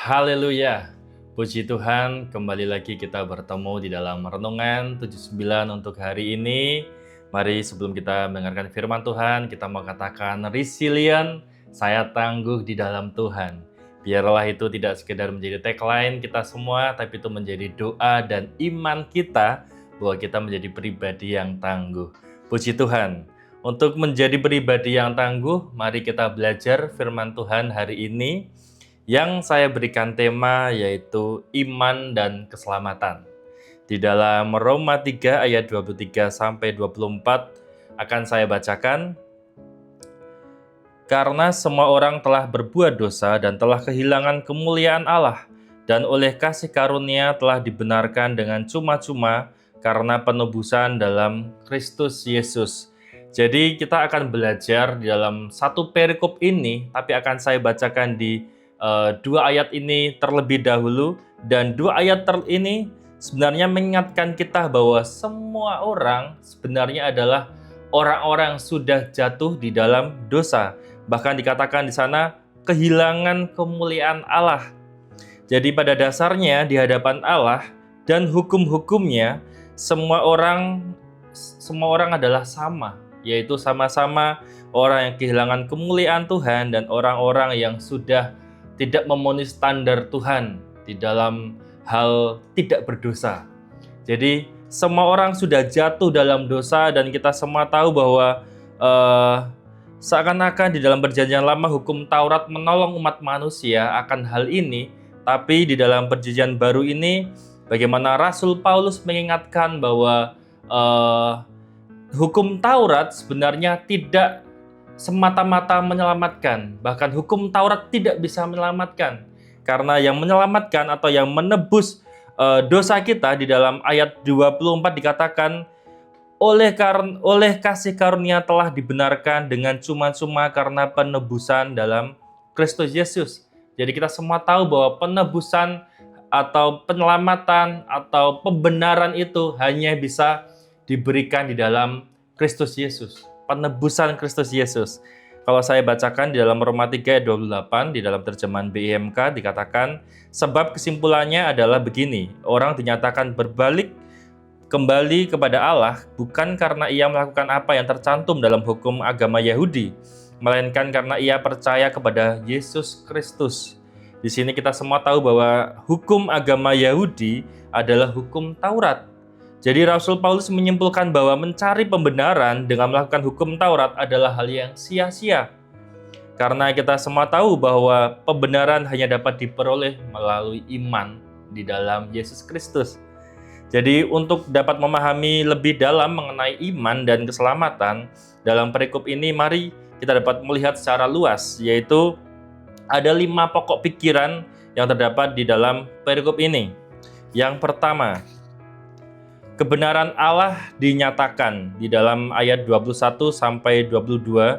Haleluya. Puji Tuhan, kembali lagi kita bertemu di dalam Renungan 79 untuk hari ini. Mari sebelum kita mendengarkan firman Tuhan, kita mau katakan resilient, saya tangguh di dalam Tuhan. Biarlah itu tidak sekedar menjadi tagline kita semua, tapi itu menjadi doa dan iman kita bahwa kita menjadi pribadi yang tangguh. Puji Tuhan. Untuk menjadi pribadi yang tangguh, mari kita belajar firman Tuhan hari ini. Yang saya berikan tema yaitu iman dan keselamatan. Di dalam Roma 3 ayat 23 sampai 24 akan saya bacakan. Karena semua orang telah berbuat dosa dan telah kehilangan kemuliaan Allah, dan oleh kasih karunia telah dibenarkan dengan cuma-cuma karena penebusan dalam Kristus Yesus. Jadi kita akan belajar di dalam satu perikop ini, tapi akan saya bacakan di dua ayat ini terlebih dahulu, dan dua ayat ini sebenarnya mengingatkan kita bahwa semua orang sebenarnya adalah orang-orang yang sudah jatuh di dalam dosa. Bahkan dikatakan di sana kehilangan kemuliaan Allah. Jadi pada dasarnya di hadapan Allah dan hukum-hukumnya semua orang adalah sama, yaitu sama-sama orang yang kehilangan kemuliaan Tuhan dan orang-orang yang sudah tidak memenuhi standar Tuhan di dalam hal tidak berdosa. Jadi semua orang sudah jatuh dalam dosa, dan kita semua tahu bahwa seakan-akan di dalam perjanjian lama hukum Taurat menolong umat manusia akan hal ini, tapi di dalam perjanjian baru ini bagaimana Rasul Paulus mengingatkan bahwa hukum Taurat sebenarnya tidak semata-mata menyelamatkan. Bahkan hukum Taurat tidak bisa menyelamatkan. Karena yang menyelamatkan atau yang menebus dosa kita di dalam ayat 24 dikatakan oleh kasih karunia telah dibenarkan dengan cuma-cuma karena penebusan dalam Kristus Yesus. Jadi kita semua tahu bahwa penebusan atau penyelamatan atau pembenaran itu hanya bisa diberikan di dalam Kristus Yesus. Penebusan Kristus Yesus. Kalau saya bacakan di dalam Roma 3 ayat 28 di dalam terjemahan BIMK dikatakan, sebab kesimpulannya adalah begini, orang dinyatakan berbalik kembali kepada Allah bukan karena ia melakukan apa yang tercantum dalam hukum agama Yahudi, melainkan karena ia percaya kepada Yesus Kristus. Di sini kita semua tahu bahwa hukum agama Yahudi adalah hukum Taurat. Jadi Rasul Paulus menyimpulkan bahwa mencari pembenaran dengan melakukan hukum Taurat adalah hal yang sia-sia. Karena kita semua tahu bahwa pembenaran hanya dapat diperoleh melalui iman di dalam Yesus Kristus. Jadi untuk dapat memahami lebih dalam mengenai iman dan keselamatan, dalam perikop ini mari kita dapat melihat secara luas, yaitu ada 5 pokok pikiran yang terdapat di dalam perikop ini. Yang pertama, kebenaran Allah dinyatakan di dalam ayat 21 sampai 22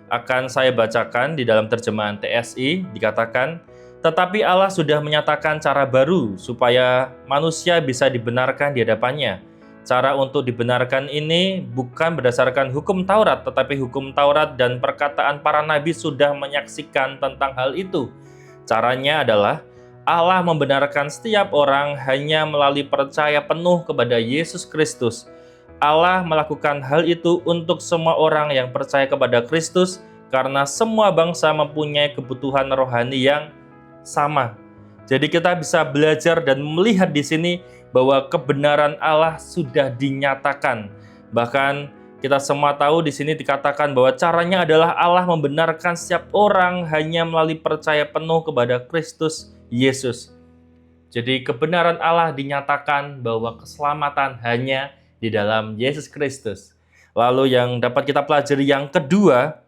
akan saya bacakan di dalam terjemahan TSI dikatakan, tetapi Allah sudah menyatakan cara baru supaya manusia bisa dibenarkan di hadapannya. Cara untuk dibenarkan ini bukan berdasarkan hukum Taurat, tetapi hukum Taurat dan perkataan para nabi sudah menyaksikan tentang hal itu. Caranya adalah Allah membenarkan setiap orang hanya melalui percaya penuh kepada Yesus Kristus. Allah melakukan hal itu untuk semua orang yang percaya kepada Kristus karena semua bangsa mempunyai kebutuhan rohani yang sama. Jadi kita bisa belajar dan melihat di sini bahwa kebenaran Allah sudah dinyatakan. Bahkan kita semua tahu di sini dikatakan bahwa caranya adalah Allah membenarkan setiap orang hanya melalui percaya penuh kepada Kristus Yesus. Jadi kebenaran Allah dinyatakan bahwa keselamatan hanya di dalam Yesus Kristus. Lalu yang dapat kita pelajari yang kedua,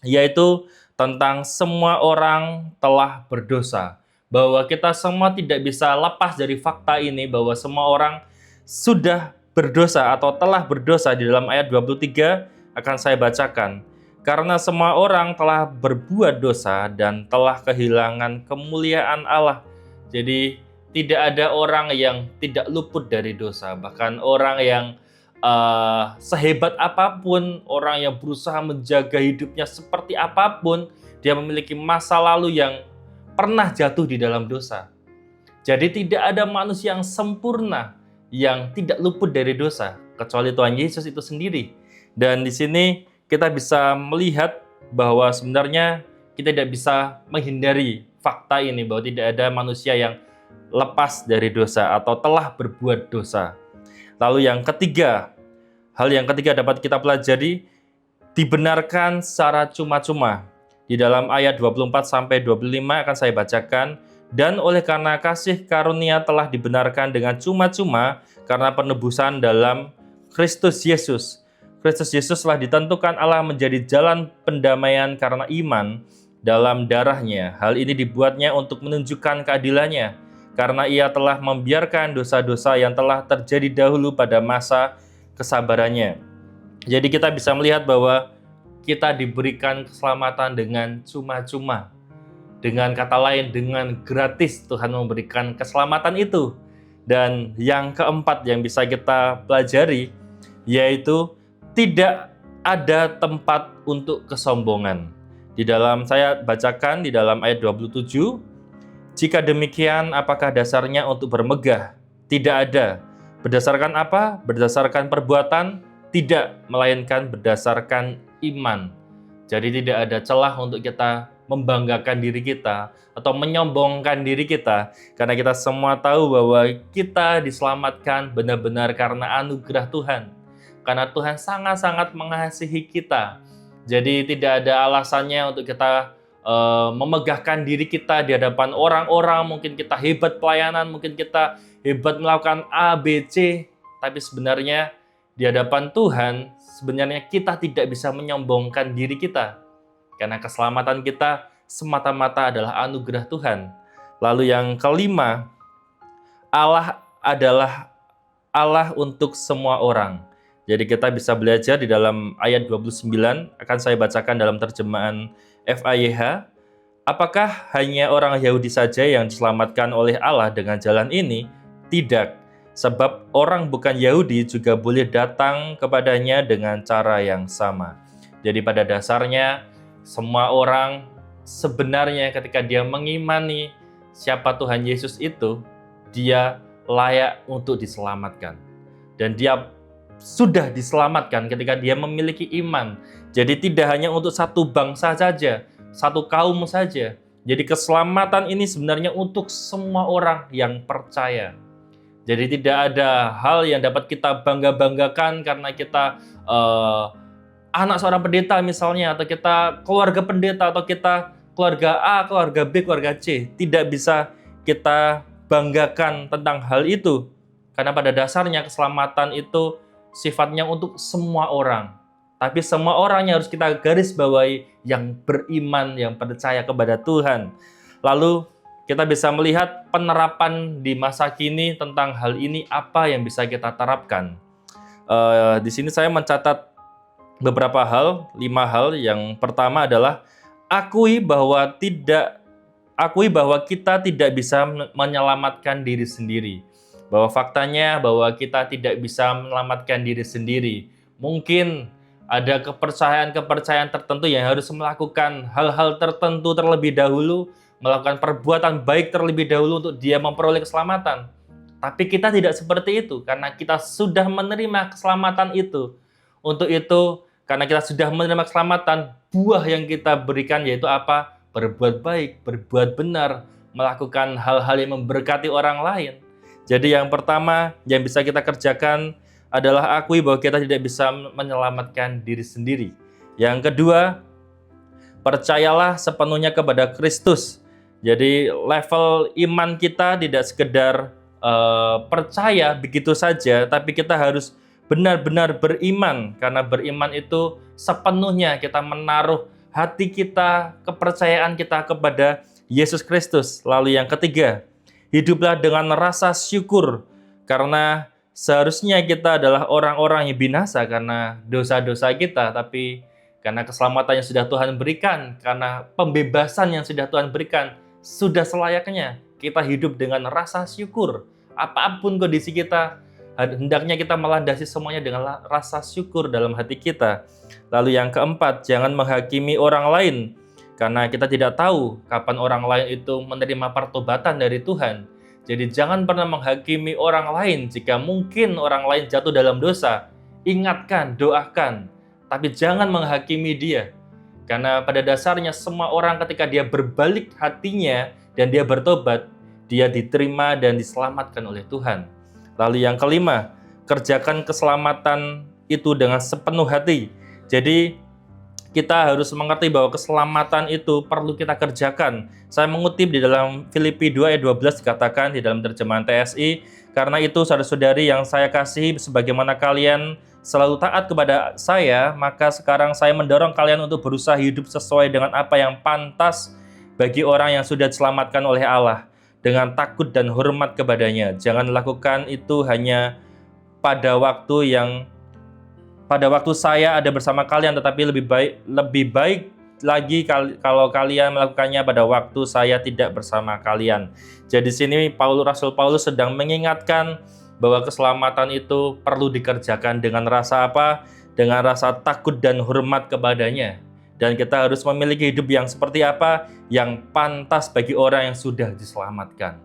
yaitu tentang semua orang telah berdosa. Bahwa kita semua tidak bisa lepas dari fakta ini bahwa semua orang sudah berdosa atau telah berdosa. Di dalam ayat 23 akan saya bacakan. Karena semua orang telah berbuat dosa dan telah kehilangan kemuliaan Allah. Jadi tidak ada orang yang tidak luput dari dosa. Bahkan orang yang sehebat apapun, orang yang berusaha menjaga hidupnya seperti apapun, dia memiliki masa lalu yang pernah jatuh di dalam dosa. Jadi tidak ada manusia yang sempurna yang tidak luput dari dosa kecuali Tuhan Yesus itu sendiri. Dan di sini kita bisa melihat bahwa sebenarnya kita tidak bisa menghindari fakta ini bahwa tidak ada manusia yang lepas dari dosa atau telah berbuat dosa. Lalu yang ketiga, hal yang ketiga dapat kita pelajari, dibenarkan secara cuma-cuma. Di dalam ayat 24-25 akan saya bacakan. Dan oleh karena kasih karunia telah dibenarkan dengan cuma-cuma karena penebusan dalam Kristus Yesus. Kristus Yesus telah ditentukan Allah menjadi jalan pendamaian karena iman dalam darahnya. Hal ini dibuatnya untuk menunjukkan keadilannya, karena ia telah membiarkan dosa-dosa yang telah terjadi dahulu pada masa kesabarannya. Jadi kita bisa melihat bahwa kita diberikan keselamatan dengan cuma-cuma. Dengan kata lain, dengan gratis Tuhan memberikan keselamatan itu. Dan yang keempat yang bisa kita pelajari, yaitu tidak ada tempat untuk kesombongan. Di dalam, saya bacakan di dalam ayat 27, jika demikian apakah dasarnya untuk bermegah? Tidak ada. Berdasarkan apa? Berdasarkan perbuatan? Tidak, melainkan berdasarkan iman. Jadi tidak ada celah untuk kita membanggakan diri kita atau menyombongkan diri kita, karena kita semua tahu bahwa kita diselamatkan benar-benar karena anugerah Tuhan, karena Tuhan sangat-sangat mengasihi kita. Jadi tidak ada alasannya untuk kita memegahkan diri kita di hadapan orang-orang. Mungkin kita hebat pelayanan, mungkin kita hebat melakukan A, B, C, tapi sebenarnya di hadapan Tuhan sebenarnya kita tidak bisa menyombongkan diri kita, karena keselamatan kita semata-mata adalah anugerah Tuhan. Lalu yang kelima, Allah adalah Allah untuk semua orang. Jadi kita bisa belajar di dalam ayat 29, akan saya bacakan dalam terjemahan FAYH. Apakah hanya orang Yahudi saja yang diselamatkan oleh Allah dengan jalan ini? Tidak, sebab orang bukan Yahudi juga boleh datang kepadanya dengan cara yang sama. Jadi pada dasarnya, semua orang sebenarnya ketika dia mengimani siapa Tuhan Yesus itu, dia layak untuk diselamatkan. Dan dia sudah diselamatkan ketika dia memiliki iman. Jadi tidak hanya untuk satu bangsa saja, satu kaum saja. Jadi keselamatan ini sebenarnya untuk semua orang yang percaya. Jadi tidak ada hal yang dapat kita bangga-banggakan karena kita anak seorang pendeta misalnya, atau kita keluarga pendeta, atau kita keluarga A, keluarga B, keluarga C. Tidak bisa kita banggakan tentang hal itu. Karena pada dasarnya keselamatan itu sifatnya untuk semua orang. Tapi semua orangnya harus kita garis bawahi yang beriman, yang percaya kepada Tuhan. Lalu kita bisa melihat penerapan di masa kini tentang hal ini, apa yang bisa kita terapkan. Di sini saya mencatat beberapa hal, 5 hal. Yang pertama adalah akui bahwa kita tidak bisa menyelamatkan diri sendiri. Bahwa faktanya bahwa kita tidak bisa menyelamatkan diri sendiri. Mungkin ada kepercayaan-kepercayaan tertentu yang harus melakukan hal-hal tertentu terlebih dahulu, melakukan perbuatan baik terlebih dahulu untuk dia memperoleh keselamatan. Tapi kita tidak seperti itu, karena kita sudah menerima keselamatan itu. Untuk itu, karena kita sudah menerima keselamatan, buah yang kita berikan yaitu apa? Berbuat baik, berbuat benar, melakukan hal-hal yang memberkati orang lain. Jadi yang pertama yang bisa kita kerjakan adalah akui bahwa kita tidak bisa menyelamatkan diri sendiri. Yang kedua, percayalah sepenuhnya kepada Kristus. Jadi level iman kita tidak sekedar percaya begitu saja, tapi kita harus benar-benar beriman, karena beriman itu sepenuhnya kita menaruh hati kita, kepercayaan kita kepada Yesus Kristus. Lalu yang ketiga, hiduplah dengan rasa syukur, karena seharusnya kita adalah orang-orang yang binasa karena dosa-dosa kita, tapi karena keselamatan yang sudah Tuhan berikan, karena pembebasan yang sudah Tuhan berikan, sudah selayaknya kita hidup dengan rasa syukur. Apapun kondisi kita, hendaknya kita melandasi semuanya dengan rasa syukur dalam hati kita. Lalu yang keempat, jangan menghakimi orang lain Karena kita tidak tahu kapan orang lain itu menerima pertobatan dari Tuhan. Jadi jangan pernah menghakimi orang lain jika mungkin orang lain jatuh dalam dosa. Ingatkan, doakan, tapi jangan menghakimi dia. Karena pada dasarnya semua orang ketika dia berbalik hatinya dan dia bertobat, dia diterima dan diselamatkan oleh Tuhan. Lalu yang kelima, kerjakan keselamatan itu dengan sepenuh hati. Jadi kita harus mengerti bahwa keselamatan itu perlu kita kerjakan. Saya mengutip di dalam Filipi 2 ayat 12 dikatakan di dalam terjemahan TSI, karena itu saudara-saudari yang saya kasihi, sebagaimana kalian selalu taat kepada saya, maka sekarang saya mendorong kalian untuk berusaha hidup sesuai dengan apa yang pantas bagi orang yang sudah diselamatkan oleh Allah, dengan takut dan hormat kepadanya. Jangan lakukan itu hanya pada waktu saya ada bersama kalian, tetapi lebih baik lagi kalau kalian melakukannya pada waktu saya tidak bersama kalian. Jadi sini Rasul Paulus sedang mengingatkan bahwa keselamatan itu perlu dikerjakan dengan rasa apa? Dengan rasa takut dan hormat kepadanya. Dan kita harus memiliki hidup yang seperti apa? Yang pantas bagi orang yang sudah diselamatkan.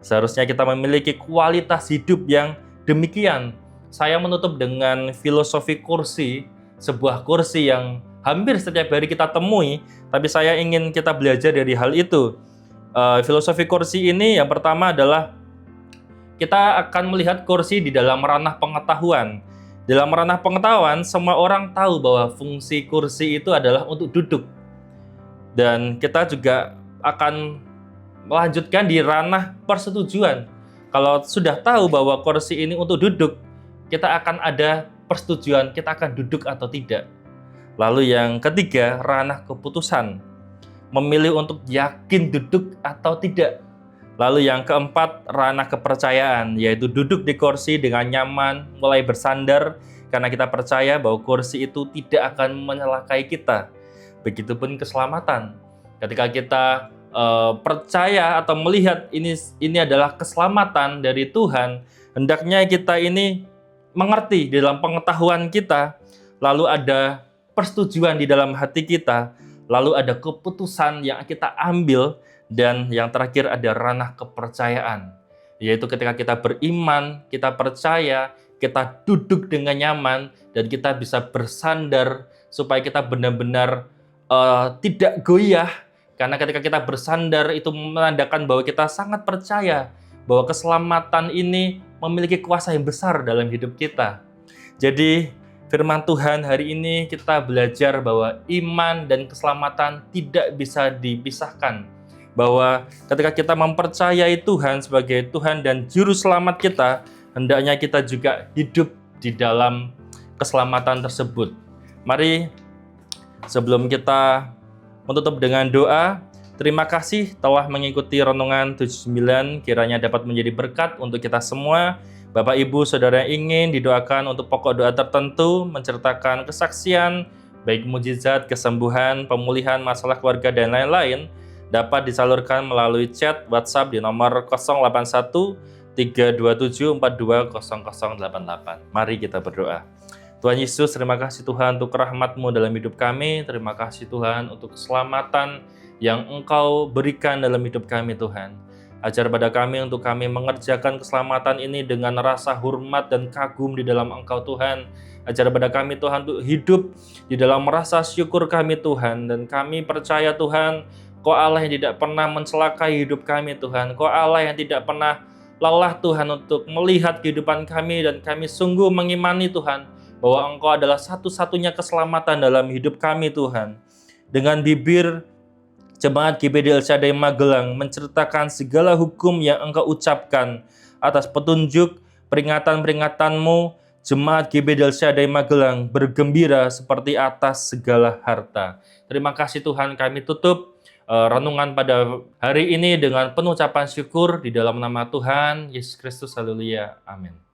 Seharusnya kita memiliki kualitas hidup yang demikian. Saya menutup dengan filosofi kursi, sebuah kursi yang hampir setiap hari kita temui, tapi saya ingin kita belajar dari hal itu. Filosofi kursi ini yang pertama adalah kita akan melihat kursi di dalam ranah pengetahuan. Dalam ranah pengetahuan, semua orang tahu bahwa fungsi kursi itu adalah untuk duduk. Dan kita juga akan melanjutkan di ranah persetujuan. Kalau sudah tahu bahwa kursi ini untuk duduk, kita akan ada persetujuan, kita akan duduk atau tidak. Lalu yang ketiga, ranah keputusan. Memilih untuk yakin duduk atau tidak. Lalu yang keempat, ranah kepercayaan, yaitu duduk di kursi dengan nyaman, mulai bersandar, karena kita percaya bahwa kursi itu tidak akan menyelakai kita. Begitupun keselamatan. Ketika kita percaya atau melihat ini adalah keselamatan dari Tuhan, hendaknya kita ini mengerti di dalam pengetahuan kita, lalu ada persetujuan di dalam hati kita, lalu ada keputusan yang kita ambil, dan yang terakhir ada ranah kepercayaan, yaitu ketika kita beriman, kita percaya, kita duduk dengan nyaman, dan kita bisa bersandar supaya kita benar-benar tidak goyah, karena ketika kita bersandar itu menandakan bahwa kita sangat percaya bahwa keselamatan ini memiliki kuasa yang besar dalam hidup kita. Jadi firman Tuhan hari ini kita belajar bahwa iman dan keselamatan tidak bisa dipisahkan. Bahwa ketika kita mempercayai Tuhan sebagai Tuhan dan Juru Selamat kita, hendaknya kita juga hidup di dalam keselamatan tersebut. Mari sebelum kita menutup dengan doa, terima kasih telah mengikuti Renungan 79, kiranya dapat menjadi berkat untuk kita semua. Bapak, Ibu, Saudara yang ingin didoakan untuk pokok doa tertentu, menceritakan kesaksian, baik mujizat, kesembuhan, pemulihan, masalah keluarga, dan lain-lain, dapat disalurkan melalui chat WhatsApp di nomor 081 327 420088. Mari kita berdoa. Tuhan Yesus, terima kasih Tuhan untuk rahmat-Mu dalam hidup kami. Terima kasih Tuhan untuk keselamatan yang Engkau berikan dalam hidup kami Tuhan. Ajar pada kami untuk kami mengerjakan keselamatan ini dengan rasa hormat dan kagum di dalam Engkau Tuhan. Ajar pada kami Tuhan untuk hidup di dalam rasa syukur kami Tuhan. Dan kami percaya Tuhan, Kau Allah yang tidak pernah mencelakai hidup kami Tuhan. Kau Allah yang tidak pernah lelah Tuhan untuk melihat kehidupan kami. Dan kami sungguh mengimani Tuhan bahwa Engkau adalah satu-satunya keselamatan dalam hidup kami Tuhan. Dengan bibir Jemaat GBD El Shaddai Magelang menceritakan segala hukum yang Engkau ucapkan atas petunjuk peringatan-peringatan-Mu. Jemaat GBD El Shaddai Magelang bergembira seperti atas segala harta. Terima kasih Tuhan, kami tutup renungan pada hari ini dengan penuh ucapan syukur di dalam nama Tuhan Yesus Kristus. Haleluya. Amin.